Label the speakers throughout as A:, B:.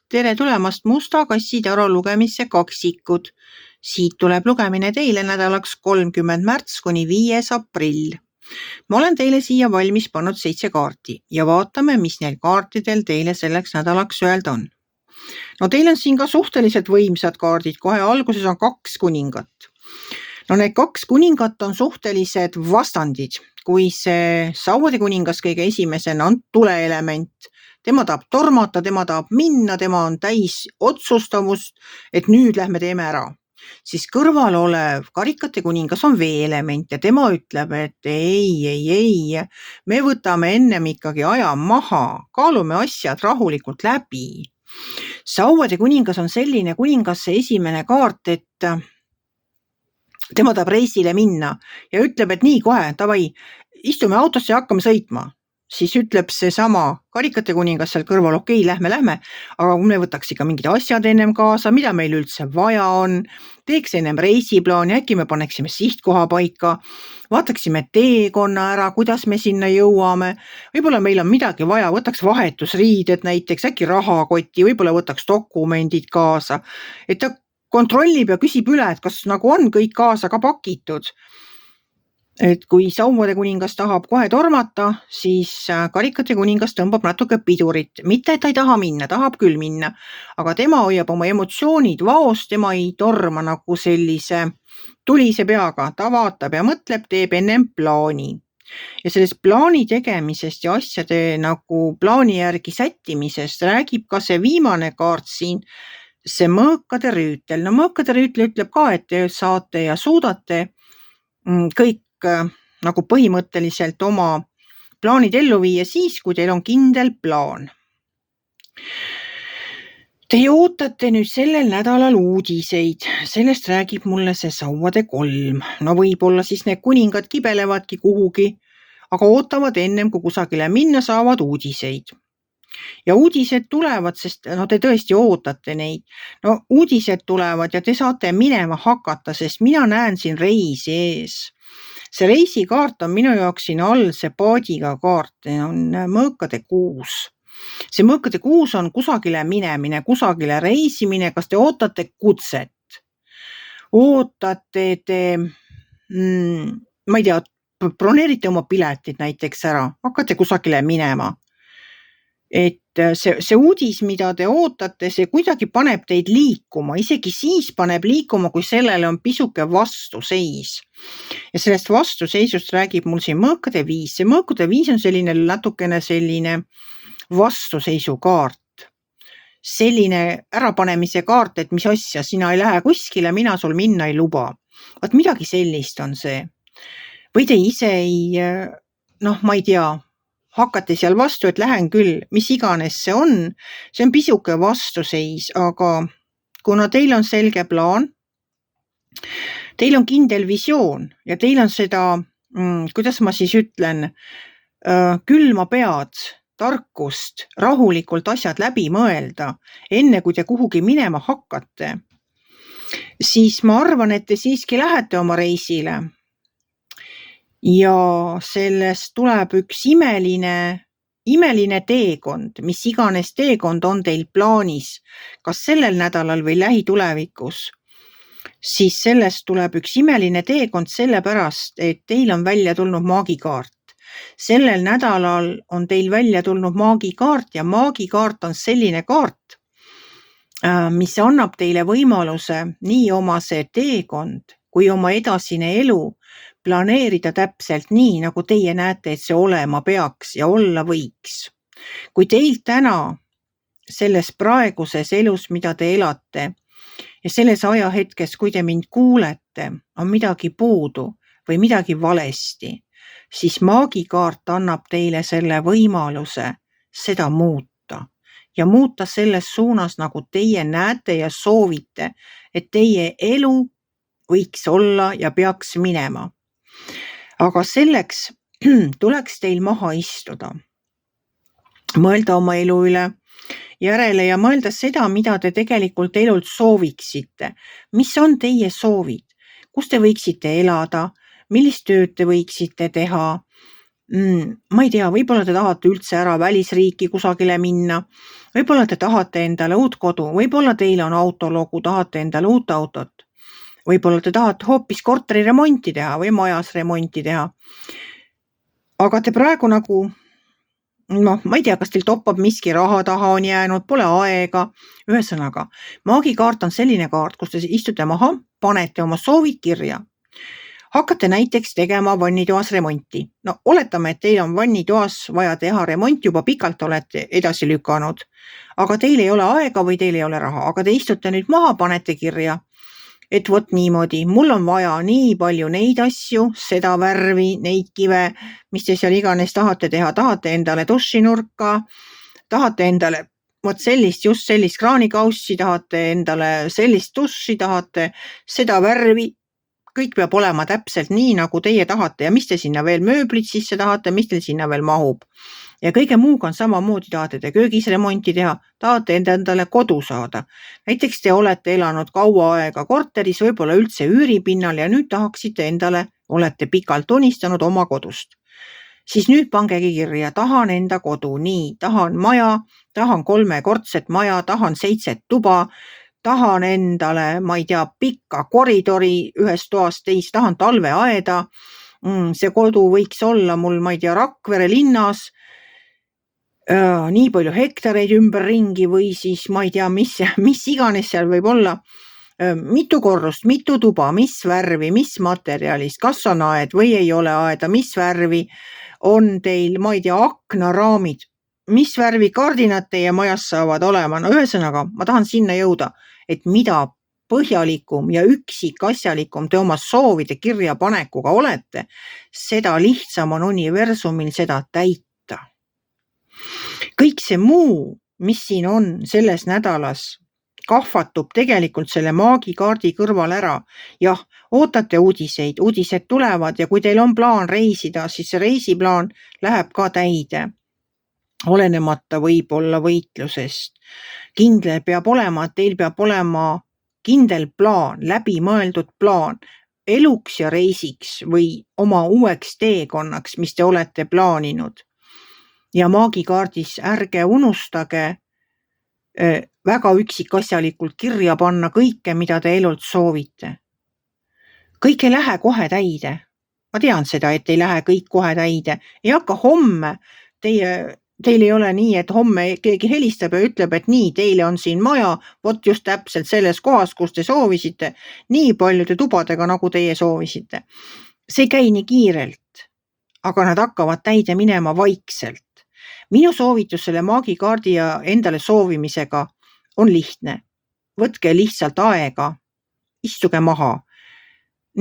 A: Tere tulemast Musta kassi taro lugemisse kaksikud. Siit tuleb lugemine teile nädalaks 30 märts kuni 5. aprill. Ma olen teile siia valmis pannud 7 kaarti ja vaatame, mis neil kaartidel teile selleks nädalaks öelda on. No teil on siin ka suhteliselt võimsad kaardid, kohe alguses on 2 kuningat. No need 2 kuningat on suhtelised vastandid, kui see sauade kuningas kõige esimesena on tuleelement. Tema tahab tormata, tema tahab minna, tema on täis otsustavust, et nüüd lähme teeme ära. Siis kõrval olev karikate kuningas on veeelement ja tema ütleb, et ei, me võtame ennem ikkagi aja maha, kaalume asjad rahulikult läbi. Sauade kuningas on selline kuningas see esimene kaart, et tema tahab reisile minna ja ütleb, et nii kohe, davai, istume autosse ja hakkame sõitma. Siis ütleb see sama karikate kuningas seal kõrval, okei, lähme, aga me võtaks ikka mingid asjad ennem kaasa, mida meil üldse vaja on, teeks ennem reisiplaani, äkki me paneksime sihtkoha paika, vaataksime teekonna ära, kuidas me sinna jõuame, võib-olla meil on midagi vaja, võtaks vahetusriided näiteks, äkki rahakoti, võib-olla võtaks dokumendid kaasa, et ta kontrollib ja küsib üle, et kas nagu on kõik kaasa ka pakitud. Et kui sauade kuningas tahab kohe tormata, siis karikate kuningas tõmbab natuke pidurit. Mitte, et ta ei taha minna, tahab küll minna, aga tema hoiab oma emotsioonid vaos, tema ei torma nagu sellise tulise peaga. Ta vaatab ja mõtleb, teeb ennem plaani. Ja sellest plaani tegemisest ja asjade nagu plaani järgi sättimisest räägib ka see viimane kaart siin, see mõõkade rüütel. No mõõkade rüütel ütleb ka, et te saate ja suudate kõik nagu põhimõtteliselt oma plaanid ellu viia siis, kui teil on kindel plaan. Te ootate nüüd sellel nädalal uudiseid, sellest räägib mulle see sauade 3. No võib-olla siis need kuningad kibelevadki kuhugi, aga ootavad ennem, kui kusagile minna, saavad uudiseid. Ja uudised tulevad, sest te tõesti ootate neid. No uudised tulevad ja te saate minema hakata, sest mina näen siin reisi ees. See reisikaart on minu jaoks siin all, see paadiga kaart, on mõõkade 6. See mõõkade 6 on kusagile minemine, kusagile reisimine, kas te ootate kutset? Ootate te, ma ei tea, broneerite oma piletid näiteks ära, hakkate kusagile minema. Et see uudis, mida te ootate, see kuidagi paneb teid liikuma, isegi siis paneb liikuma, kui sellele on pisuke vastuseis. Ja sellest vastuseisust räägib mul siin mõõkade 5. See mõõkade 5 on selline natukene selline vastuseisu kaart. Selline ärapanemise kaart, et mis asja, sina ei lähe kuskile, mina sul minna ei luba. Vaat midagi sellist on see. Või te ise ei, ma ei tea, hakkate seal vastu, et lähen küll, mis iganes see on pisuke vastuseis, aga kuna teil on selge plaan, teil on kindel visioon ja teil on seda, kuidas ma siis ütlen, külma pead, tarkust, rahulikult asjad läbi mõelda, enne kui te kuhugi minema hakkate, siis ma arvan, et te siiski lähete oma reisile. Ja sellest tuleb üks imeline teekond, mis iganes teekond on teil plaanis, kas sellel nädalal või lähitulevikus, siis sellest tuleb üks imeline teekond sellepärast, et teil on välja tulnud maagikaart. Sellel nädalal on teil välja tulnud maagikaart ja maagikaart on selline kaart, mis annab teile võimaluse nii oma see teekond kui oma edasine elu planeerida täpselt nii, nagu teie näete, et see olema peaks ja olla võiks. Kui teil täna selles praeguses elus, mida te elate ja selles ajahetkes, kui te mind kuulete, on midagi puudu või midagi valesti, siis maagikaart annab teile selle võimaluse seda muuta ja muuta selles suunas, nagu teie näete ja soovite, et teie elu võiks olla ja peaks minema. Aga selleks tuleks teil maha istuda, mõelda oma elu üle järele ja mõelda seda, mida te tegelikult elult sooviksite. Mis on teie soovid? Kus te võiksite elada? Millist tööd te võiksite teha? Ma ei tea, võib-olla te tahate üldse ära välisriiki kusagile minna, võib-olla te tahate endale uut kodu, võib-olla teil on autolugu, tahate endale uut autot, võib-olla te tahate hoopis korteri remonti teha või majas remonti teha. Aga te praegu nagu, ma ei tea, kas teil toppab miski raha taha on jäänud, pole aega. Ühesõnaga, maagikaart on selline kaart, kus te istute maha, panete oma soovid kirja. Hakkate näiteks tegema vannitoas remonti. No oletame, et teil on vannitoas vaja teha remont, juba pikalt olete edasi lükanud, aga teil ei ole aega või teil ei ole raha, aga te istute nüüd maha, panete kirja, et vot niimoodi, mul on vaja nii palju neid asju, seda värvi, neid kive, mis te seal iganes tahate teha, tahate endale dušinurka, tahate endale vot just sellist kraanikaussi, tahate endale sellist duši, tahate seda värvi, kõik peab olema täpselt nii, nagu teie tahate ja mis te sinna veel mööblit sisse tahate, mis teil sinna veel mahub. Ja kõige muuga on samamoodi, tahate te köögis remonti teha, tahate endale kodu saada. Näiteks te olete elanud kaua aega korteris, võib-olla üldse üüripinnal ja nüüd tahaksite endale, olete pikalt unistanud oma kodust. Siis nüüd pangegi kirja, tahan enda kodu, nii, tahan maja, tahan 3-kordset maja, tahan 7 tuba, tahan endale, ma ei tea, pikka koridori ühest toast teist, tahan talveaeda. See kodu võiks olla mul, ma ei tea, Rakvere linnas, nii palju hektareid ümberringi või siis ma ei tea, mis iganes seal võib olla. Mitu korrust, mitu tuba, mis värvi, mis materjalist, kas on aed või ei ole aeda, mis värvi on teil, ma ei tea, aknaraamid, mis värvi kardinad teie majas saavad olema. No ühesõnaga, ma tahan sinna jõuda, et mida põhjalikum ja üksikasjalikum te oma soovide kirjapanekuga olete, seda lihtsam on universumil seda täita. Kõik see muu, mis siin on selles nädalas, kahvatub tegelikult selle maagikaardi kõrval ära. Jah, ootate uudiseid, uudised tulevad ja kui teil on plaan reisida, siis see reisiplaan läheb ka täide. Olenemata võib-olla võitlusest. Kindel peab olema, et teil peab olema kindel plaan, läbimõeldud plaan eluks ja reisiks või oma uueks teekonnaks, mis te olete plaaninud. Ja maagikaardis ärge unustage väga üksikasjalikult kirja panna kõike, mida te elult soovite. Kõik ei lähe kohe täide. Ma tean seda, et ei lähe kõik kohe täide. Ei hakka homme, teil ei ole nii, et homme keegi helistab ja ütleb, et nii, teile on siin maja, vot just täpselt selles kohas, kus te soovisite, nii paljude tubadega, nagu teie soovisite. See ei käi nii kiirelt, aga nad hakkavad täide minema vaikselt. Minu soovitus selle maagikaardi ja endale soovimisega on lihtne. Võtke lihtsalt aega, istuge maha.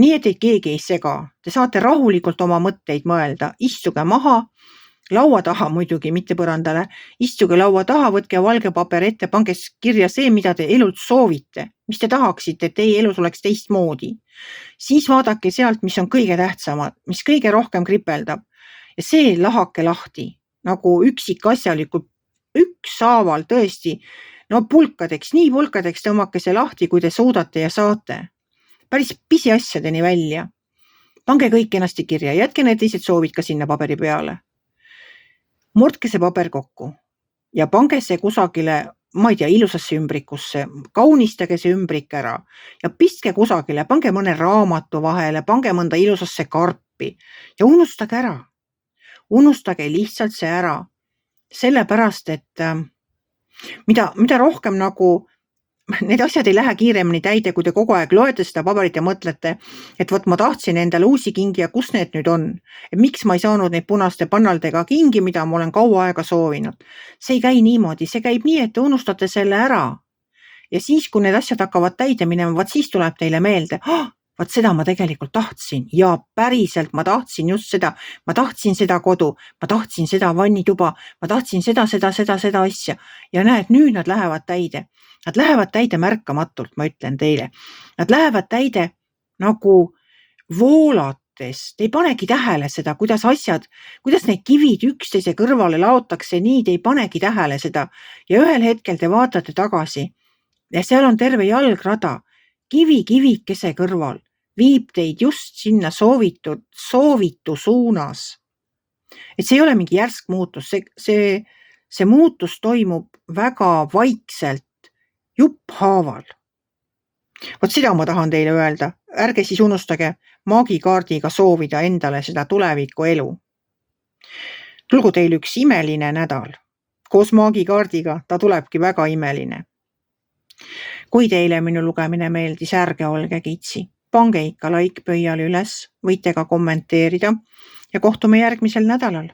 A: Nii, et keegi ei sega. Te saate rahulikult oma mõtteid mõelda. Istuge maha, laua taha muidugi, mitte põrandale. Istuge laua taha, võtke valge paber ette, pange kirja see, mida te elult soovite. Mis te tahaksite, et teie elus oleks teistmoodi. Siis vaadake sealt, mis on kõige tähtsamad, mis kõige rohkem kripeldab. Ja see lahake lahti. Nagu üksikasjalikult, ükshaaval tõesti, no pulkadeks, nii pulkadeks tõmmake see lahti, kui te suudate ja saate. Päris pisiasjadeni välja. Pange kõik ennasti kirja, jätke need teised soovid ka sinna paberi peale. Murdke see paber kokku ja pange see kusagile, ma ei tea, ilusasse ümbrikusse, kaunistage see ümbrik ära ja pistke kusagile, pange mõne raamatu vahele, pange mõnda ilusasse karpi ja unustage ära. Unustage lihtsalt see ära, sellepärast, et mida rohkem nagu need asjad ei lähe kiiremini täide, kui te kogu aeg loete seda paberit ja mõtlete, et vot ma tahtsin endale uusi kingi ja kus need nüüd on, et miks ma ei saanud neid punaste pannaldega kingi, mida ma olen kaua aega soovinud. See ei käi niimoodi, see käib nii, et te unustate selle ära. Ja siis, kui need asjad hakkavad täide minema, vaat siis tuleb teile meelde, vaat seda ma tegelikult tahtsin ja päriselt ma tahtsin just seda, ma tahtsin seda kodu, ma tahtsin seda vannituba, ma tahtsin seda asja ja näed, nüüd nad lähevad täide. Nad lähevad täide märkamatult, ma ütlen teile. Nad lähevad täide nagu voolates. Te ei panegi tähele seda, kuidas need kivid üksteise kõrvale laotakse, nii te ei panegi tähele seda. Ja ühel hetkel te vaatate tagasi ja seal on terve jalgrada, kivikese kõrval. Viib teid just sinna soovitu suunas. Et see ei ole mingi järsk muutus, see muutus toimub väga vaikselt, jupphaaval. Vot seda ma tahan teile öelda. Ärge siis unustage maagikaardiga soovida endale seda tuleviku elu. Tulgu teil üks imeline nädal. Koos maagikaardiga ta tulebki väga imeline. Kui teile minu lugemine meeldis, ärge olge kitsi. Pange ikka like pöial üles, võite ka kommenteerida ja kohtume järgmisel nädalal.